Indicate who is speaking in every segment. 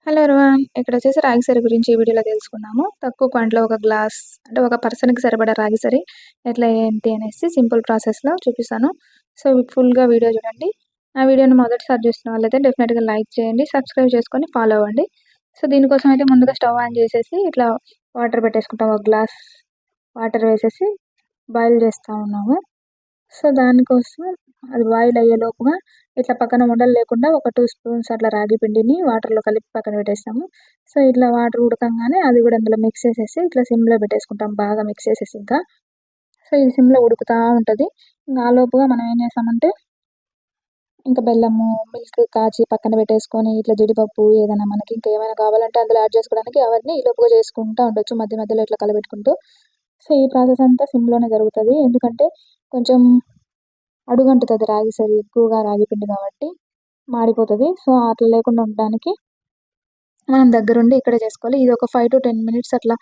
Speaker 1: Hello everyone. ఇక్కడొచ్చేసి రాగి సరి గురించి ఈ వీడియోలో తెలుసుకుందాము. తక్కువ క్వాంటిటీలో ఒక గ్లాస్ అంటే ఒక పర్సన్‌కి సరిపడా రాగి సరి ఎట్లా ఏంటి అనేసి సింపుల్ ప్రాసెస్‌లో చూపిస్తాను. సో, ఫుల్‌గా వీడియో చూడండి. నా వీడియోని మొదటిసారి చూస్తున్న వాళ్ళైతే డెఫినెట్‌గా లైక్ చేయండి, సబ్స్క్రైబ్ చేసుకొని ఫాలో అవ్వండి. సో, దీనికోసం అయితే ముందుగా స్టవ్ ఆన్ చేసేసి ఇట్లా వాటర్ పెట్టేసుకుంటాం. ఒక గ్లాస్ వాటర్ వేసేసి బాయిల్ చేస్తా ఉన్నాము. సో, దానికోసం అది బాయిల్ అయ్యేలోపుగా ఇట్లా పక్కన ఉండలు లేకుండా ఒక 2 స్పూన్స్ అట్లా రాగి పిండిని వాటర్‌లో కలిపి పక్కన పెట్టేస్తాము. సో, ఇట్లా వాటర్ ఉడకంగానే అది గూడా అందులో మిక్స్ చేసేసి ఇట్లా సిమ్‌లో పెట్టేసుకుంటాం బాగా మిక్స్ చేసేసి ఇంకా. సో, ఇది సిమ్‌లో ఉడుకుతా ఉంటది. ఇంగ ఆలోపుగా మనం ఏం చేస్తామంటే ఇంకా బెల్లము, మిల్క్ కాచి పక్కన పెట్టేసుకొని ఇట్లా జీడిపప్పు ఏదైనా మనకి ఇంకా ఏమైనా కావాలంటే అందులో యాడ్ చేసుకోవడానికి అవన్నీ ఈలోపుగా చేసుకుంటా ఉండొచ్చు మధ్య మధ్యలో ఇట్లా కలబెట్టుకుంటూ. సో, ఈ ప్రాసెస్ అంతా సిమ్‌లోనే జరుగుతది. ఎందుకంటే కొంచెం అడుగంటుతది రాగి సరి ఎక్కువగా రాగి పిండి కాబట్టి మాడిపోతది. సో, అట్లా లేకుండా ఉండడానికి మనం దగ్గరుండి ఇక్కడే చేసుకోవాలి. ఇది ఒక 5-10 మినిట్స్ అట్లా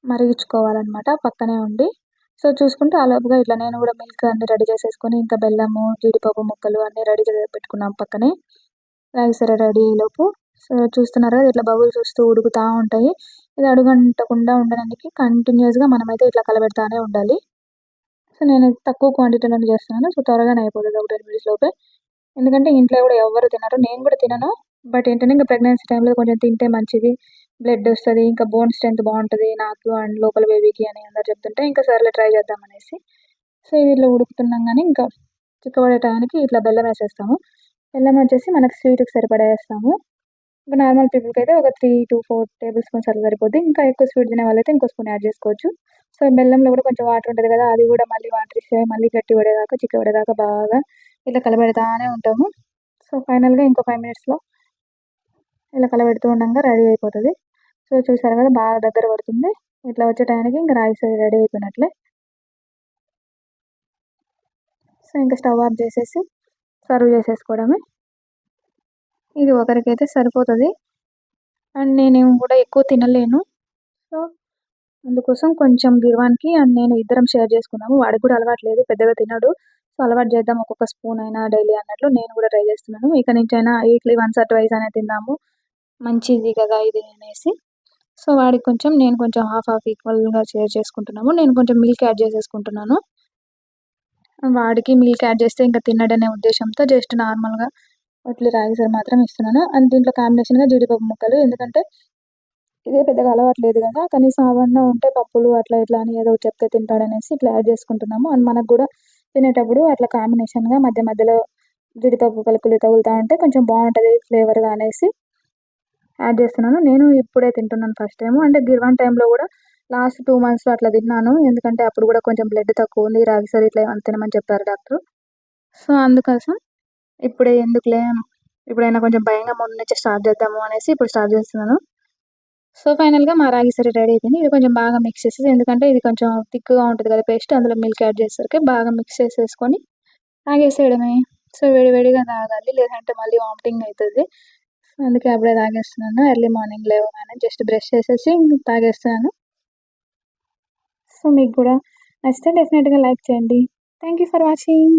Speaker 1: మరిగిచ్చుకోవాలనమాట పక్కనే ఉండి. సో, చూసుకుంటూ ఆలోపుగా ఇట్లా నేను గూడా మిల్క్ అన్నీ రెడీ చేసేసుకొని, ఇంకా బెల్లము, జీడిపప్పు ముక్కలు అన్నీ రెడీ పెట్టుకున్నాం పక్కనే. రాగి సరి రెడీ అయ్యేలోపు సో, చూస్తున్నారు కదా ఇట్లా బబుల్స్ వస్తూ ఉడుకుతా ఉంటాయి. ఇది అడుగంటకుండా ఉండడానికి కంటిన్యూయస్‌గా మనమైతే ఇట్లా కలబెడతానే ఉండాలి. సో, నేను తక్కువ క్వాంటిటీలోనే చేస్తున్నాను. సో, త్వరగానే అయిపోతది ఒక 10 మినిట్స్ లోపే. ఎందుకంటే ఇంట్లో గూడా ఎవ్వరు తినరు. నేను గూడా తినను. బట్ ఏంటంటే ఇంక ప్రెగ్నెన్సీ టైమ్‌లో కొంచెం తింటే మంచిది. బ్లడ్ ఒస్తది. ఇంకా బోన్ స్ట్రెంత్ బావుంటది నాకు అండ్ లోపల బేబీకి అని అందరూ చెప్తుంటే ఇంకా సర్లే ట్రై చేద్దాం అనేసి. సో, ఇది ఇట్లా ఉడుకుతుండంగానే ఇంకా చిక్కబడే టయానికి ఇట్లా బెల్లం ఏసేస్తాము. బెల్లం వచ్చేసి మనకు స్వీట్‌కి సరిపడా ఏస్తాము. ఇంకా నార్మల్ పీపుల్‌కైతే ఒక 3-4 టేబుల్ స్పూన్స్ అట్లా సరిపోద్ది. ఇంకా ఎక్కువ స్వీట్ తినే వాళ్ళైతే ఇంకో స్పూన్ యాడ్ చేసుకోవచ్చు. సో, బెల్లంలో గూడా కొంచెం వాటర్ ఉంటది గదా! అది గూడా మళ్ళీ వాటర్ ఇస్తే మళ్ళీ గట్టి పడేదాకా, చిక్కబడేదాకా బాగా ఇట్లా కలబెడతానే ఉంటాము. సో, ఫైనల్‌గా ఇంకో 5 మినిట్స్‌లో ఇలా కలబెడుతూ ఉండంగా రెడీ అయిపోతది. సో, చూసారు గదా! బాగా దగ్గర పడుతుంది. ఇట్లా వచ్చే టయానికి ఇంక రాగి సరి రెడీ అయిపోయినట్లే. సో, ఇంక స్టవ్ ఆఫ్ జేసేసి సర్వ్ చేసేసుకోవడమే. ఇది ఒకరికైతే సరిపోతది. అండ్ నేను గూడా ఎక్కువ తినలేను. సో, అందుకోసం కొంచెం గిర్వాన్‌కి అండ్ నేను ఇద్దరం షేర్ చేసుకున్నాము. వాడికి కూడా అలవాటు లేదు. పెద్దగా తినడు. సో, అలవాటు చేద్దాం ఒక్కొక్క స్పూన్ అయినా డైలీ అన్నట్లు నేను కూడా ట్రై చేస్తున్నాను. ఇక నుంచైనా వీక్లీ వన్స్ ఆర్ ట్వైస్ అయినా తిందాము. మంచిది కదా ఇది అనేసి. సో, వాడికి కొంచెం, నేను కొంచెం హాఫ్ హాఫ్ ఈక్వల్‌గా షేర్ చేసుకుంటున్నాము. నేను కొంచెం మిల్క్ యాడ్ చేసేసుకుంటున్నాను. వాడికి మిల్క్ యాడ్ చేస్తే ఇంక తినడనే ఉద్దేశ్యంతో జస్ట్ నార్మల్‌గా ఒట్లి రాగి సరి మాత్రం ఇస్తున్నాను. అండ్ దీంట్లో కాంబినేషన్‌గా జీడిపప్పు ముక్కలు. ఎందుకంటే ఇదే పెద్దగా అలవాటు లేదు గదా! కనీసం అవన్నా ఉంటే పప్పులు అట్లా ఇట్లా అని ఏదో ఒకటి చెప్తే తింటాడనేసి ఇట్లా యాడ్ చేసుకుంటున్నాము. అండ్ మనకు గూడా తినేటప్పుడు అట్లా కాంబినేషన్‌గా మధ్య మధ్యలో జీడిపప్పు పలుకులు తగులుతా ఉంటే కొంచెం బావుంటది ఫ్లేవర్‌గా అనేసి యాడ్ చేస్తున్నాను. నేను ఇప్పుడే తింటున్నాను ఫస్ట్ టైము. అంటే గిర్వాన్ టైమ్‌లో గూడా లాస్ట్ 2 మంత్స్‌లో అట్లా తిన్నాను. ఎందుకంటే అప్పుడు గూడా కొంచెం బ్లడ్ తక్కువుంది. రాగి సరి ఇట్లా ఏమన్నా తినమని చెప్పారు డాక్టరు. సో, అందుకోసం ఇప్పుడే ఎందుకులే, ఇప్పుడైనా కొంచెం భయంగా ముందు నుంచే స్టార్ట్ చేద్దాము అనేసి ఇప్పుడు స్టార్ట్ చేస్తున్నాను. సో, ఫైనల్‌గా మా రాగి సరి రెడీ అయిపోయింది. ఇది కొంచెం బాగా మిక్స్ చేసేసి, ఎందుకంటే ఇది కొంచెం థిక్‌గా ఉంటది కదా పేస్ట్, అందులో మిల్క్ యాడ్ చేసేసరికి బాగా మిక్స్ చేసేసుకొని తాగేసేయడమే. సో, వేడి వేడిగా తాగాలి. లేదంటే మళ్ళీ వామిటింగ్ అయితది. అందుకే అప్పుడే తాగేస్తున్నాను. ఎర్లీ మార్నింగ్ లేవగానే జస్ట్ బ్రష్ చేసేసి తాగేస్తున్నాను. సో, మీకు కూడా నచ్చితే డెఫినిట్‌గా లైక్ చేయండి. Thank you for watching.